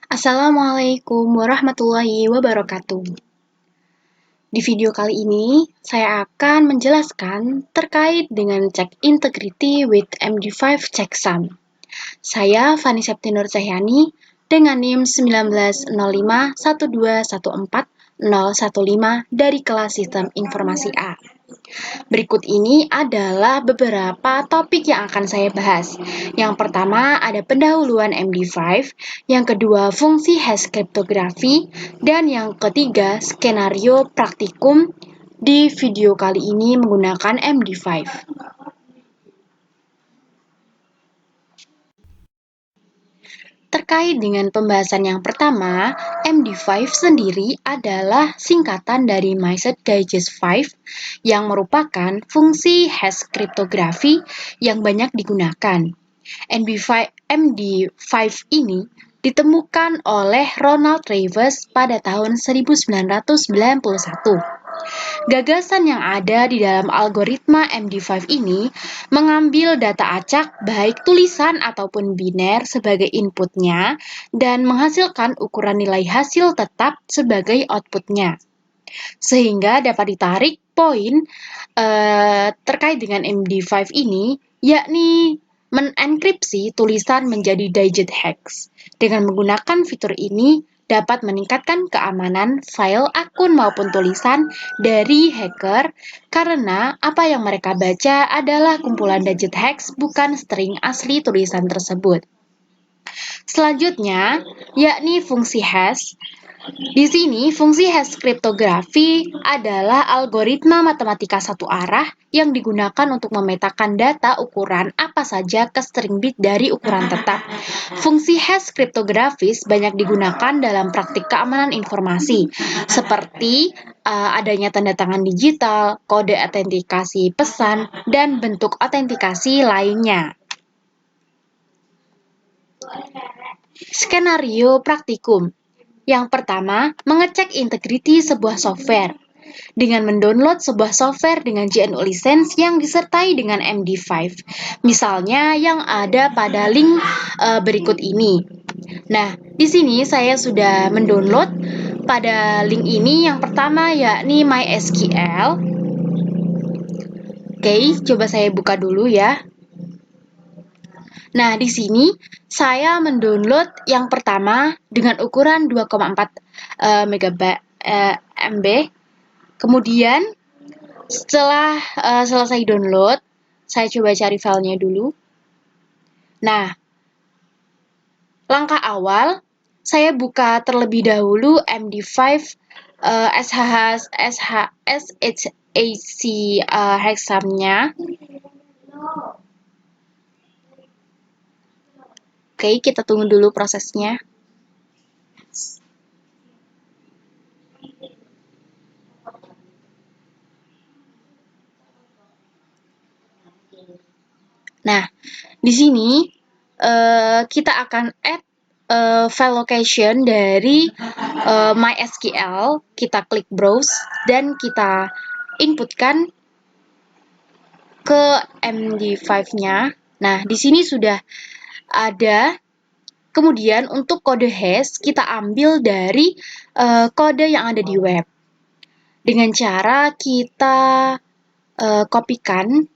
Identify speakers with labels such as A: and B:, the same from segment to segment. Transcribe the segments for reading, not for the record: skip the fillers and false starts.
A: Assalamualaikum warahmatullahi wabarakatuh. Di video kali ini, saya akan menjelaskan terkait dengan cek integrity with MD5 checksum. Saya Fani Septinur Cahyani dengan NIM 190512140015 dari kelas Sistem Informasi A. Berikut ini adalah beberapa topik yang akan saya bahas. Yang pertama ada pendahuluan MD5, yang kedua fungsi hash cryptography, dan yang ketiga skenario praktikum di video kali ini menggunakan MD5. Terkait dengan pembahasan yang pertama, MD5 sendiri adalah singkatan dari Message Digest 5 yang merupakan fungsi hash cryptography yang banyak digunakan. MD5 ini ditemukan oleh Ronald Travis pada tahun 1991. Gagasan yang ada di dalam algoritma MD5 ini mengambil data acak baik tulisan ataupun biner sebagai inputnya dan menghasilkan ukuran nilai hasil tetap sebagai outputnya. Sehingga dapat ditarik poin terkait dengan MD5 ini, yakni menenkripsi tulisan menjadi digit hex. Dengan menggunakan fitur ini, dapat meningkatkan keamanan file, akun maupun tulisan dari hacker karena apa yang mereka baca adalah kumpulan digit hex, bukan string asli tulisan tersebut. Selanjutnya, yakni fungsi hash. Di sini, fungsi hash kriptografi adalah algoritma matematika satu arah yang digunakan untuk memetakan data ukuran apa saja ke string bit dari ukuran tetap. Fungsi hash kriptografis banyak digunakan dalam praktik keamanan informasi, seperti adanya tanda tangan digital, kode autentikasi pesan, dan bentuk autentikasi lainnya. Skenario praktikum. Yang pertama, mengecek integriti sebuah software. Dengan mendownload sebuah software dengan GNU license yang disertai dengan MD5. Misalnya yang ada pada link berikut ini. Nah, di sini saya sudah mendownload pada link ini yang pertama yakni MySQL. Oke, coba saya buka dulu ya. Nah, di sini saya mendownload yang pertama dengan ukuran 2,4 MB. Kemudian setelah selesai download, saya coba cari filenya dulu. Nah, langkah awal saya buka terlebih dahulu MD5 SHAC hexamnya. Oke, kita tunggu dulu prosesnya. Nah, di sini kita akan add file location dari MySQL. Kita klik browse dan kita inputkan ke MD5-nya. Nah, di sini sudah ada. Kemudian untuk kode hash kita ambil dari kode yang ada di web. Dengan cara kita kopikan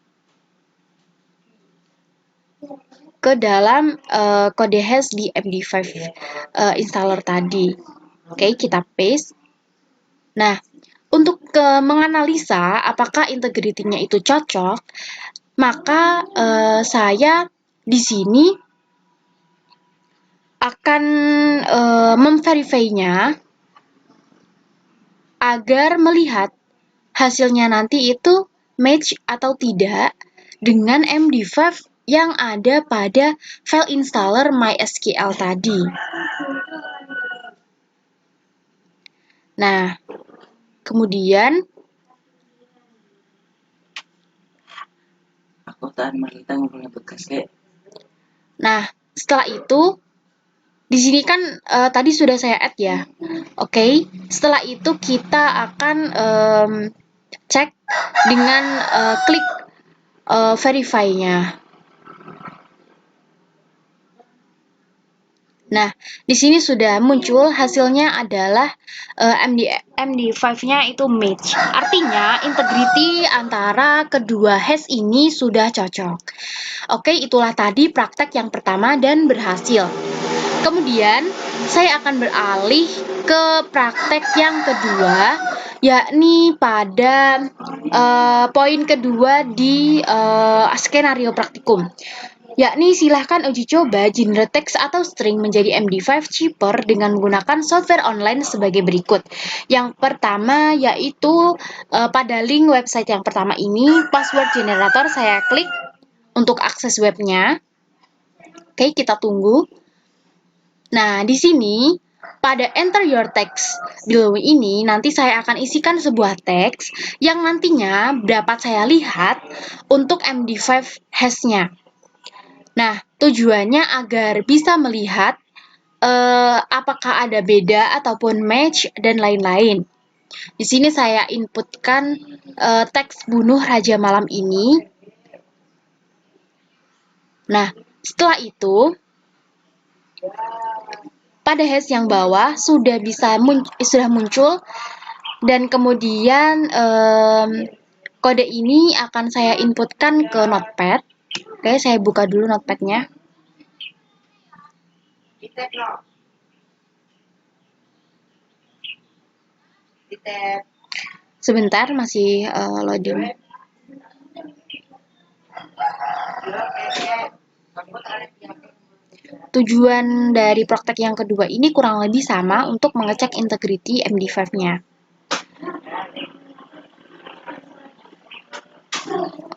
A: ke dalam kode hash di MD5 installer tadi. Oke, kita paste. Nah, untuk menganalisa apakah integritinya itu cocok, maka saya di sini akan memverify-nya agar melihat hasilnya nanti itu match atau tidak dengan MD5 yang ada pada file installer MySQL tadi. Nah, kemudian Nah, setelah itu di sini kan tadi sudah saya add ya. Oke, setelah itu kita akan cek dengan klik verify-nya. Nah, di sini sudah muncul hasilnya adalah MD5-nya itu match. Artinya, integrity antara kedua hash ini sudah cocok. Oke, itulah tadi praktek yang pertama dan berhasil. Kemudian, saya akan beralih ke praktek yang kedua, yakni pada poin kedua di skenario praktikum. Yakni silahkan uji coba genre teks atau string menjadi MD5 cheaper dengan menggunakan software online sebagai berikut. Yang pertama yaitu pada link website yang pertama ini, password generator, saya klik untuk akses webnya. Oke, kita tunggu. Nah, di sini pada enter your text below ini nanti saya akan isikan sebuah teks yang nantinya dapat saya lihat untuk MD5 hash-nya. Nah, tujuannya agar bisa melihat apakah ada beda ataupun match dan lain-lain. Di sini saya inputkan teks bunuh Raja Malam ini. Nah, setelah itu pada hash yang bawah sudah muncul dan kemudian kode ini akan saya inputkan ke notepad. Oke, saya buka dulu notepadnya. Sebentar, masih loading. Tujuan dari praktek yang kedua ini kurang lebih sama untuk mengecek integrity MD5-nya.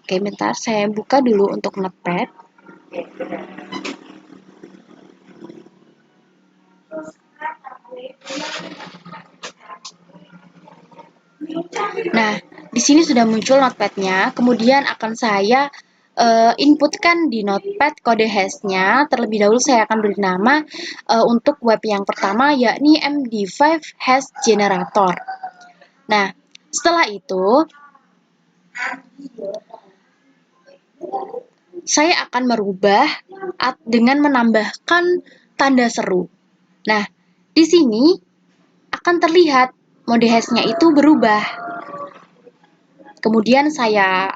A: Oke, bentar, saya buka dulu untuk notepad. Nah, di sini sudah muncul notepad-nya, kemudian akan saya inputkan di notepad kode hash-nya. Terlebih dahulu saya akan beri nama untuk web yang pertama, yakni MD5 hash generator. Nah, setelah itu saya akan merubah dengan menambahkan tanda seru. Nah, di sini akan terlihat mode hash-nya itu berubah. Kemudian saya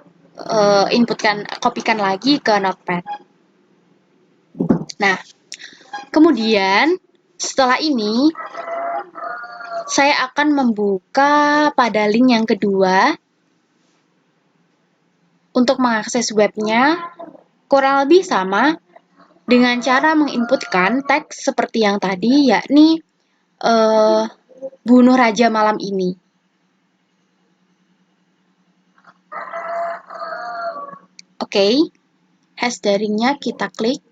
A: kopikan lagi ke notepad. Nah, kemudian setelah ini saya akan membuka pada link yang kedua untuk mengakses webnya. Kurang lebih sama dengan cara menginputkan teks seperti yang tadi, yakni bunuh Raja Malam ini. Oke, hash daringnya kita klik.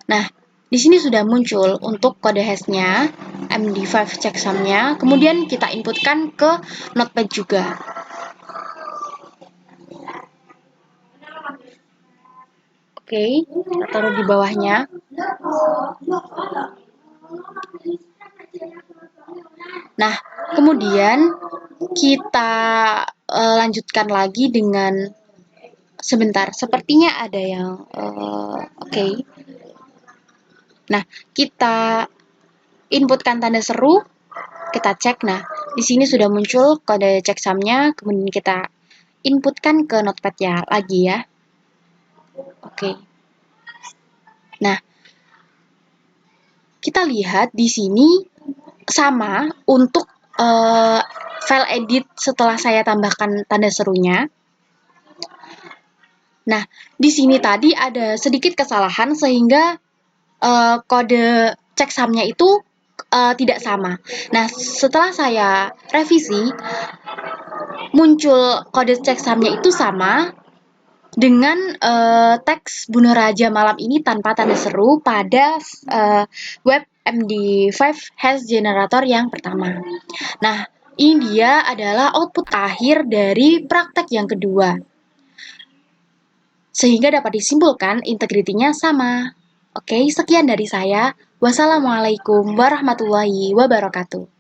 A: Nah, di sini sudah muncul untuk kode hash-nya, MD5 checksum-nya, kemudian kita inputkan ke notepad juga. Oke, kita taruh di bawahnya. Nah, kemudian kita lanjutkan lagi dengan sebentar. Sepertinya ada yang oke. Nah, kita inputkan tanda seru, kita cek. Nah, di sini sudah muncul kode checksum-nya, kemudian kita inputkan ke notepad-nya lagi ya. Oke. Nah, kita lihat di sini sama untuk file edit setelah saya tambahkan tanda serunya. Nah, di sini tadi ada sedikit kesalahan sehingga kode checksum-nya itu tidak sama. Nah, setelah saya revisi, muncul kode checksum-nya itu sama dengan teks bunuh Raja Malam ini tanpa tanda seru pada web MD5 hash generator yang pertama. Nah, ini dia adalah output akhir dari praktek yang kedua. Sehingga dapat disimpulkan integritinya sama. Oke, sekian dari saya. Wassalamualaikum warahmatullahi wabarakatuh.